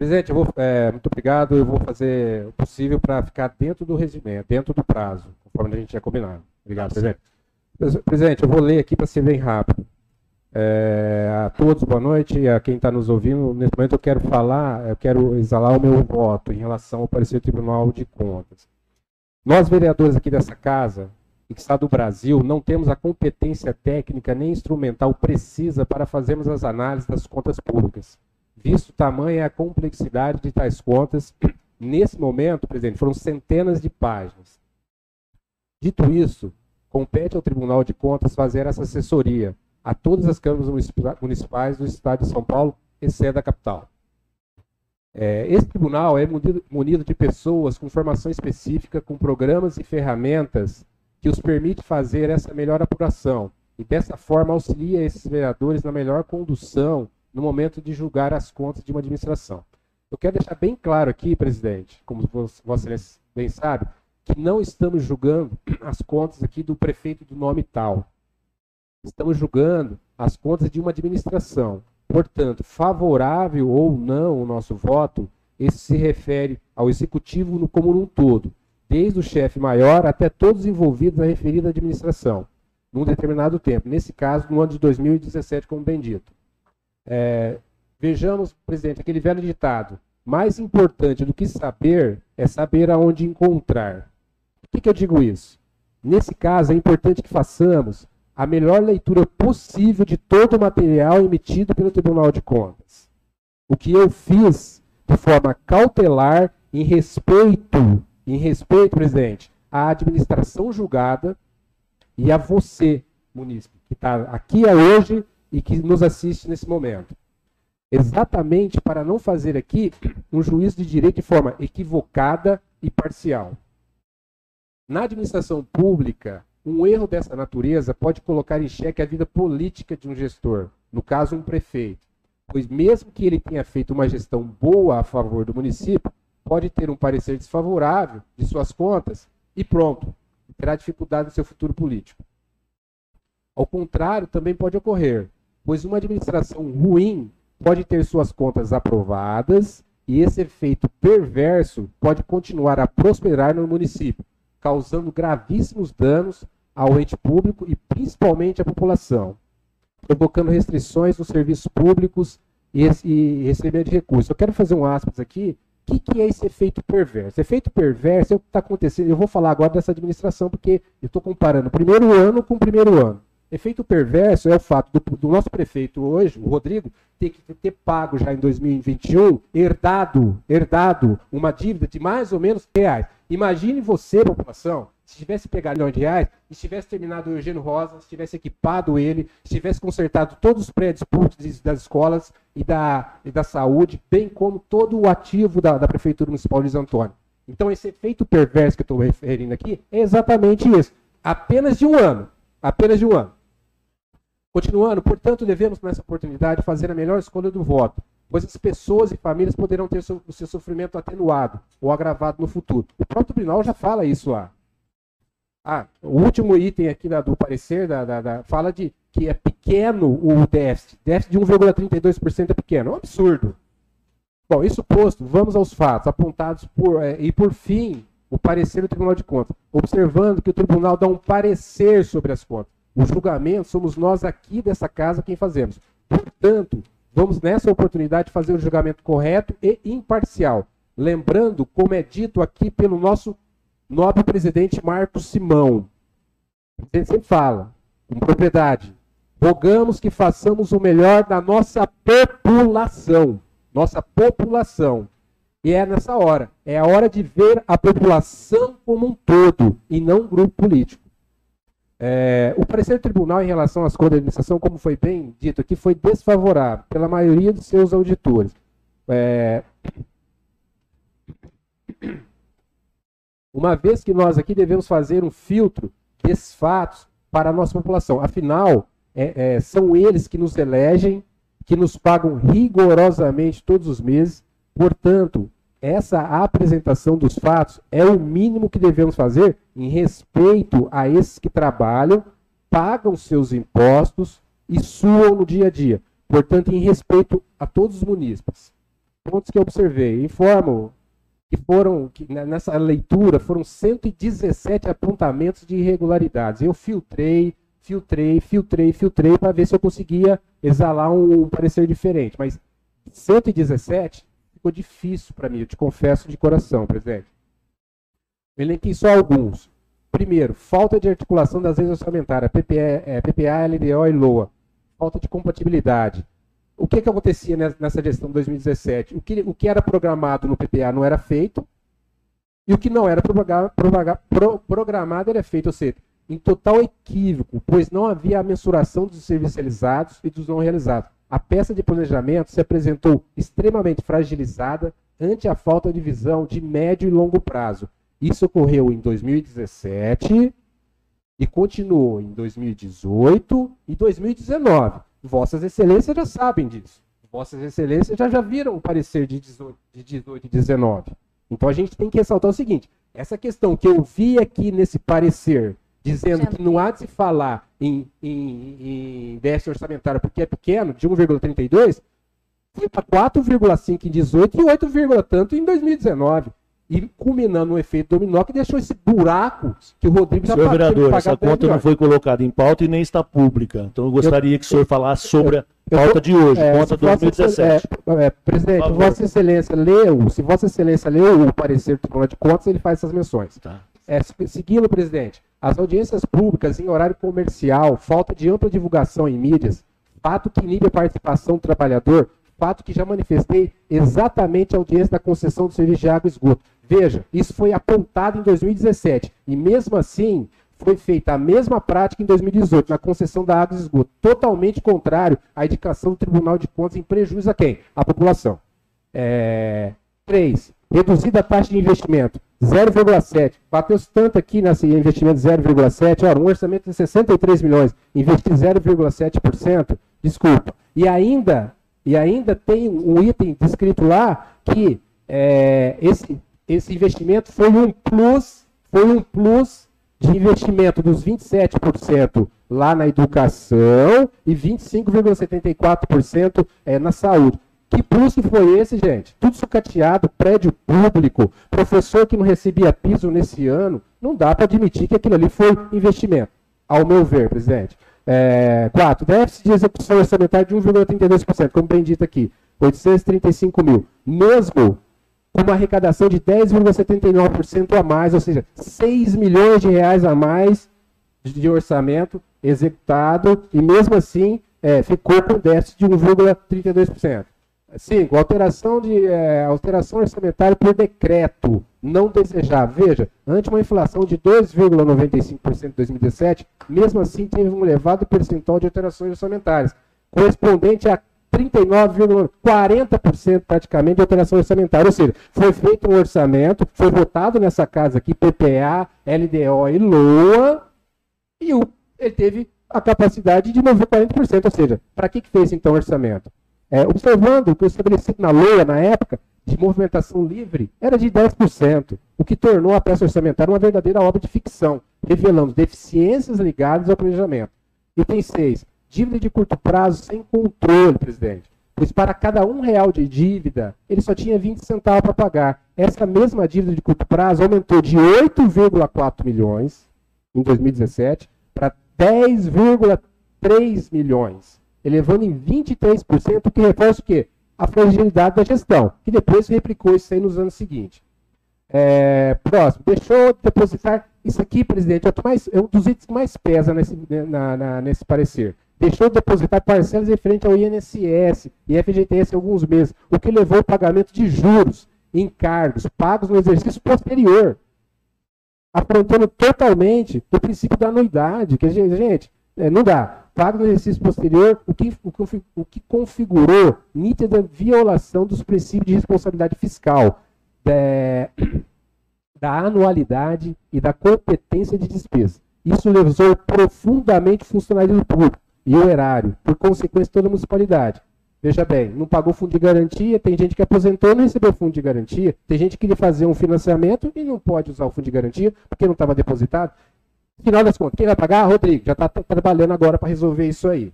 Presidente, muito obrigado. Eu vou fazer o possível para ficar dentro do regimento, dentro do prazo, conforme a gente tinha combinado. Obrigado, presidente. Presidente, eu vou ler aqui para ser bem rápido. A todos, boa noite. A quem está nos ouvindo, nesse momento eu quero exalar o meu voto em relação ao parecer do Tribunal de Contas. Nós, vereadores aqui dessa casa, e que está do Brasil, não temos a competência técnica nem instrumental precisa para fazermos as análises das contas públicas. Visto tamanha a complexidade de tais contas, nesse momento, presidente, foram centenas de páginas. Dito isso, compete ao Tribunal de Contas fazer essa assessoria a todas as câmaras municipais do Estado de São Paulo, exceto a capital. Esse tribunal é munido de pessoas com formação específica, com programas e ferramentas que os permite fazer essa melhor apuração e, dessa forma, auxilia esses vereadores na melhor condução no momento de julgar as contas de uma administração. Eu quero deixar bem claro aqui, presidente, como Vossa Excelência bem sabe, que não estamos julgando as contas aqui do prefeito do nome tal. Estamos julgando as contas de uma administração. Portanto, favorável ou não o nosso voto, esse se refere ao executivo como um todo, desde o chefe maior até todos envolvidos na referida administração, num determinado tempo. Nesse caso, no ano de 2017, como bem dito. Vejamos, presidente, aquele velho ditado: mais importante do que saber é saber aonde encontrar. Por que eu digo isso? Nesse caso, é importante que façamos a melhor leitura possível de todo o material emitido pelo Tribunal de Contas. O que eu fiz de forma cautelar em respeito, presidente, à administração julgada e a você, munícipe, que está aqui hoje e que nos assiste nesse momento. Exatamente para não fazer aqui um juízo de direito de forma equivocada e parcial. Na administração pública, um erro dessa natureza pode colocar em xeque a vida política de um gestor, no caso um prefeito, pois mesmo que ele tenha feito uma gestão boa a favor do município, pode ter um parecer desfavorável de suas contas e pronto, terá dificuldade no seu futuro político. Ao contrário, também pode ocorrer, pois uma administração ruim pode ter suas contas aprovadas e esse efeito perverso pode continuar a prosperar no município, causando gravíssimos danos ao ente público e principalmente à população, provocando restrições nos serviços públicos e recebimento de recursos. Eu quero fazer um aspas aqui. O que é esse efeito perverso? Efeito perverso é o que está acontecendo. Eu vou falar agora dessa administração porque eu estou comparando o primeiro ano com o primeiro ano. Efeito perverso é o fato do nosso prefeito hoje, o Rodrigo, ter pago já em 2021, herdado uma dívida de mais ou menos R$100. Imagine você, população, se tivesse pegado R$1 milhão e tivesse terminado o Eugênio Rosa, se tivesse equipado ele, se tivesse consertado todos os prédios públicos das escolas e da saúde, bem como todo o ativo da Prefeitura Municipal de Luiz Antônio. Então, esse efeito perverso que eu estou me referindo aqui é exatamente isso. Apenas de um ano. Apenas de um ano. Continuando, portanto, devemos, nessa oportunidade, fazer a melhor escolha do voto, pois as pessoas e famílias poderão ter o seu sofrimento atenuado ou agravado no futuro. O próprio tribunal já fala isso lá. O último item aqui do parecer fala de que é pequeno o déficit. Déficit de 1,32% é pequeno. É um absurdo. Bom, isso posto, vamos aos fatos apontados por fim, o parecer do Tribunal de Contas, observando que o tribunal dá um parecer sobre as contas. O julgamento somos nós aqui dessa casa quem fazemos. Portanto, vamos nessa oportunidade fazer o julgamento correto e imparcial. Lembrando, como é dito aqui pelo nosso nobre presidente Marcos Simão. O presidente sempre fala, com propriedade, rogamos que façamos o melhor da nossa população. Nossa população. E é nessa hora. É a hora de ver a população como um todo e não um grupo político. O parecer do tribunal em relação às contas da administração, como foi bem dito aqui, foi desfavorável pela maioria dos seus auditores. Uma vez que nós aqui devemos fazer um filtro desses fatos para a nossa população. Afinal, são eles que nos elegem, que nos pagam rigorosamente todos os meses. Portanto, essa apresentação dos fatos é o mínimo que devemos fazer em respeito a esses que trabalham, pagam seus impostos e suam no dia a dia. Portanto, em respeito a todos os munícipes. pontos que eu observei. Informo que nessa leitura foram 117 apontamentos de irregularidades. Eu filtrei para ver se eu conseguia exalar um parecer diferente. Mas 117 ficou difícil para mim, eu te confesso de coração, presidente. Eu elenquei só alguns. Primeiro, falta de articulação das leis orçamentárias, PPA, LDO e LOA. Falta de compatibilidade. O que acontecia nessa gestão de 2017? O que era programado no PPA não era feito, e o que não era programado era feito, ou seja, em total equívoco, pois não havia a mensuração dos serviços realizados e dos não realizados. A peça de planejamento se apresentou extremamente fragilizada ante a falta de visão de médio e longo prazo. Isso ocorreu em 2017 e continuou em 2018 e 2019. Vossas Excelências já sabem disso. Vossas Excelências já viram o parecer de 18 e 19. Então a gente tem que ressaltar o seguinte, essa questão que eu vi aqui nesse parecer, dizendo que não há de se falar em déficit orçamentário porque é pequeno, de 1,32, foi para 4,5 em 18 e 8, tanto em 2019. E culminando um efeito dominó que deixou esse buraco que o Rodrigo já pagou. Senhor vereador, essa conta não foi colocada em pauta e nem está pública. Então eu gostaria que o senhor falasse sobre a pauta de hoje, conta 2017. Presidente, Vossa Excelência leu, se Vossa Excelência leu o parecer do Tribunal de Contas, ele faz essas menções. Tá. Seguindo, presidente, as audiências públicas em horário comercial, falta de ampla divulgação em mídias, fato que inibe a participação do trabalhador, fato que já manifestei exatamente a audiência da concessão do serviço de água e esgoto. Veja, isso foi apontado em 2017 e mesmo assim foi feita a mesma prática em 2018 na concessão da água e esgoto, totalmente contrário à indicação do Tribunal de Contas em prejuízo a quem? A população. 3. Reduzida a taxa de investimento, 0,7. Bateu-se tanto aqui nesse investimento 0,7, um orçamento de 63 milhões, investir 0,7%, desculpa. E ainda tem um item descrito lá que esse investimento foi um plus de investimento dos 27% lá na educação e 25,74% na saúde. Que plus que foi esse, gente? Tudo sucateado, prédio público, professor que não recebia piso nesse ano. Não dá para admitir que aquilo ali foi investimento, ao meu ver, presidente. 4. Déficit de execução orçamentária de 1,32%, como bem dito aqui, 835 mil. Mesmo com uma arrecadação de 10,79% a mais, ou seja, 6 milhões de reais a mais de orçamento executado, e mesmo assim ficou com déficit de 1,32%. 5. Alteração orçamentária por decreto não desejável. Veja, ante uma inflação de 2,95% em 2017, mesmo assim teve um elevado percentual de alterações orçamentárias, correspondente a 39,40% praticamente de alteração orçamentária. Ou seja, foi feito um orçamento, foi votado nessa casa aqui, PPA, LDO e LOA, e ele teve a capacidade de mover 40%. Ou seja, para que fez então o orçamento? Observando que o estabelecido na LOA, na época, de movimentação livre, era de 10%, o que tornou a peça orçamentária uma verdadeira obra de ficção, revelando deficiências ligadas ao planejamento. Item 6. Dívida de curto prazo sem controle, presidente. Pois para cada R$1 de dívida, ele só tinha 20 centavos para pagar. Essa mesma dívida de curto prazo aumentou de 8,4 milhões em 2017 para 10,3 milhões. Elevando em 23%, o que reforça o quê? A fragilidade da gestão, que depois replicou isso aí nos anos seguintes. Próximo, deixou de depositar, isso aqui, presidente, é um dos itens que mais pesa nesse parecer. Deixou de depositar parcelas referentes ao INSS e FGTS em alguns meses, o que levou ao pagamento de juros, encargos, pagos no exercício posterior, afrontando totalmente o princípio da anuidade, que, gente, não dá. Pago no exercício posterior, o que configurou nítida violação dos princípios de responsabilidade fiscal, da anualidade e da competência de despesa. Isso lesou profundamente o funcionalismo público e o erário, por consequência toda a municipalidade. Veja bem, não pagou fundo de garantia, tem gente que aposentou e não recebeu fundo de garantia, tem gente que queria fazer um financiamento e não pode usar o fundo de garantia porque não estava depositado. Final das contas, quem vai pagar? Rodrigo, já está trabalhando agora para resolver isso aí.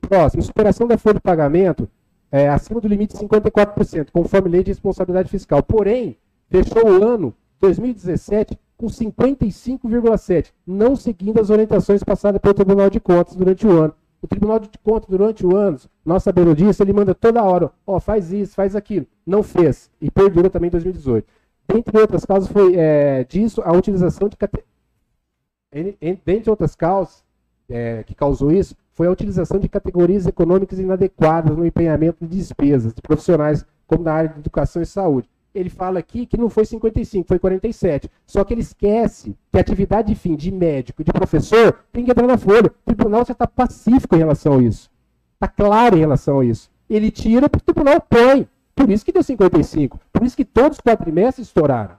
Próximo, superação da folha de pagamento acima do limite de 54%, conforme lei de responsabilidade fiscal. Porém, fechou o ano 2017 com 55,7%, não seguindo as orientações passadas pelo Tribunal de Contas durante o ano. O Tribunal de Contas, durante o ano, nós sabendo disso, ele manda toda hora, faz isso, faz aquilo. Não fez, e perdura também em 2018. Dentre outras causas, foi disso a utilização de... Dentre outras causas que causou isso, foi a utilização de categorias econômicas inadequadas no empenhamento de despesas de profissionais, como na área de educação e saúde. Ele fala aqui que não foi 55, foi 47. Só que ele esquece que a atividade de fim de médico, de professor, tem que entrar na folha. O tribunal já está pacífico em relação a isso. Está claro em relação a isso. Ele tira porque o tribunal põe. Por isso que deu 55. Por isso que todos os quadrimestres estouraram.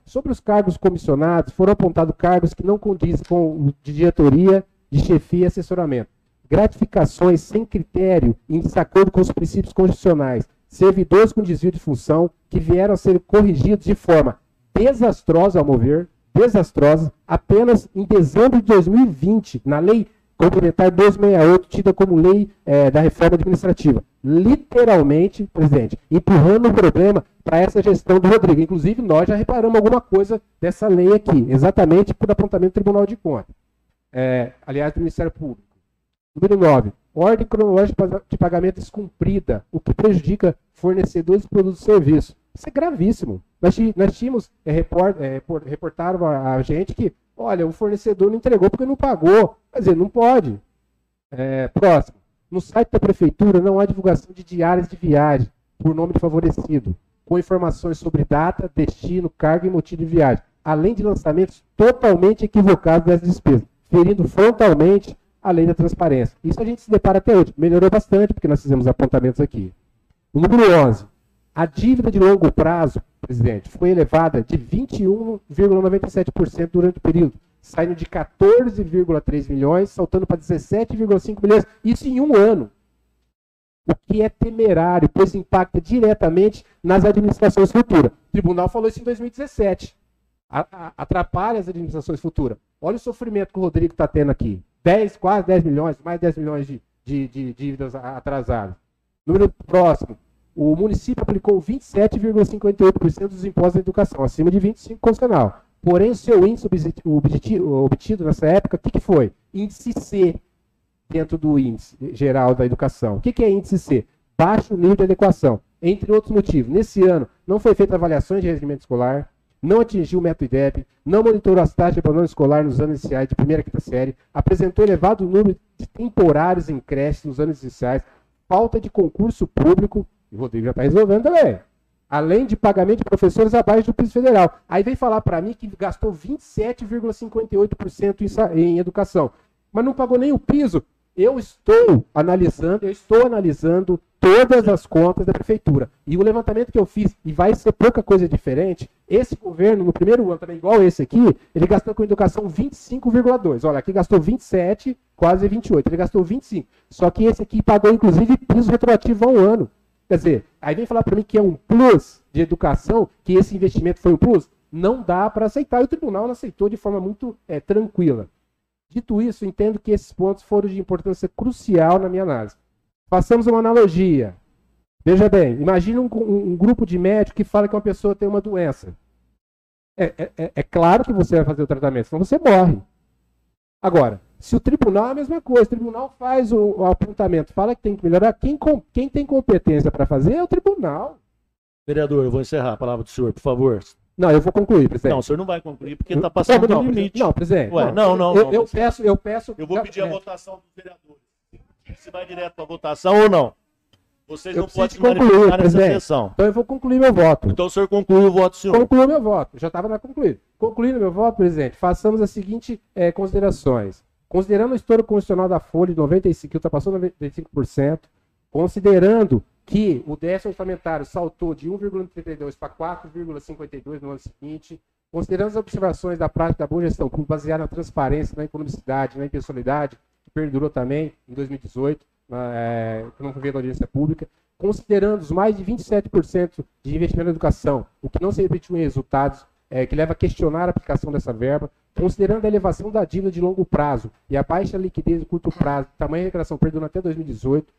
Sobre os cargos comissionados, foram apontados cargos que não condizem com de diretoria, de chefia e assessoramento. Gratificações sem critério em desacordo com os princípios constitucionais. Servidores com desvio de função que vieram a ser corrigidos de forma desastrosa, ao meu ver, desastrosa, apenas em dezembro de 2020, na Lei Complementar 268, tida como lei da reforma administrativa. Literalmente, presidente, empurrando o problema para essa gestão do Rodrigo. Inclusive, nós já reparamos alguma coisa dessa lei aqui, exatamente por apontamento do Tribunal de Contas. Aliás, do Ministério Público. Número 9. Ordem cronológica de pagamento descumprida, o que prejudica fornecedores de produtos e serviços. Isso é gravíssimo. Nós tínhamos, reportaram a gente que, olha, o fornecedor não entregou porque não pagou. Quer dizer, não pode. Próximo. No site da Prefeitura não há divulgação de diárias de viagem por nome de favorecido, com informações sobre data, destino, carga e motivo de viagem, além de lançamentos totalmente equivocados dessas despesas, ferindo frontalmente a lei da transparência. Isso a gente se depara até hoje. Melhorou bastante, porque nós fizemos apontamentos aqui. O número 11. A dívida de longo prazo, presidente, foi elevada de 21,97% durante o período, saindo de 14,3 milhões, saltando para 17,5 milhões. Isso em um ano. O que é temerário, pois impacta diretamente nas administrações futuras. O tribunal falou isso em 2017. Atrapalha as administrações futuras. Olha o sofrimento que o Rodrigo está tendo aqui. Quase 10 milhões, mais 10 milhões de dívidas atrasadas. Número próximo. O município aplicou 27,58% dos impostos da educação, acima de 25% constitucional. Porém, o seu índice obtido nessa época, o que foi? Índice C, dentro do índice geral da educação. O que é índice C? Baixo nível de adequação. Entre outros motivos, nesse ano não foi feita avaliações de rendimento escolar, não atingiu o método IDEB, não monitorou as taxas de abandono escolar nos anos iniciais de primeira e quinta série, apresentou elevado número de temporários em creches nos anos iniciais, falta de concurso público, e o Rodrigo já está resolvendo também, além de pagamento de professores abaixo do piso federal. Aí vem falar para mim que gastou 27,58% em educação, mas não pagou nem o piso. Eu estou analisando todas as contas da prefeitura. E o levantamento que eu fiz, e vai ser pouca coisa diferente, esse governo, no primeiro ano, também igual esse aqui, ele gastou com educação 25,2. Olha, aqui gastou 27, quase 28. Ele gastou 25. Só que esse aqui pagou, inclusive, piso retroativo a um ano. Quer dizer, aí vem falar para mim que é um plus de educação, que esse investimento foi um plus. Não dá para aceitar. E o tribunal não aceitou de forma muito tranquila. Dito isso, entendo que esses pontos foram de importância crucial na minha análise. Façamos uma analogia. Veja bem, imagine um grupo de médicos que fala que uma pessoa tem uma doença. É claro que você vai fazer o tratamento, senão você morre. Agora, se o tribunal é a mesma coisa, o tribunal faz o apontamento, fala que tem que melhorar, quem tem competência para fazer é o tribunal. Vereador, eu vou encerrar a palavra do senhor, por favor. Não, eu vou concluir, presidente. Não, o senhor não vai concluir porque está passando do limite. Não, presidente. Ué, eu peço. Eu vou pedir a votação dos vereadores. Se vai direto para a votação ou não. Vocês não podem concluir nessa sessão. Então eu vou concluir meu voto. Então o senhor conclui o voto, senhor. Concluiu meu voto. Já estava na concluída. Concluindo meu voto, presidente, façamos as seguintes considerações. Considerando o estouro constitucional da Folha de 95%, que ultrapassou 95%, considerando que o déficit orçamentário saltou de 1,32 para 4,52 no ano seguinte, considerando as observações da prática da boa gestão pública baseada na transparência, na economicidade, na impessoalidade, que perdurou também em 2018, no governo da audiência pública, considerando os mais de 27% de investimento na educação, o que não se repetiu em resultados, que leva a questionar a aplicação dessa verba, considerando a elevação da dívida de longo prazo e a baixa liquidez de curto prazo, tamanho de recuperação perdurando até 2018,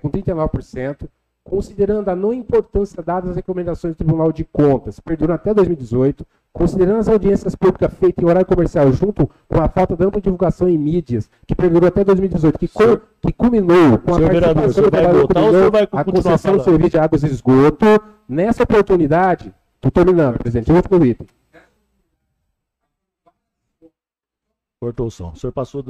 com 39%, considerando a não importância dada às recomendações do Tribunal de Contas, perduram até 2018, considerando as audiências públicas feitas em horário comercial, junto com a falta de ampla divulgação em mídias, que perdurou até 2018, que culminou com a participação do trabalhador, a concessão do serviço de águas e esgoto. Nessa oportunidade, estou terminando, presidente, último item. Cortou o som. O senhor passou do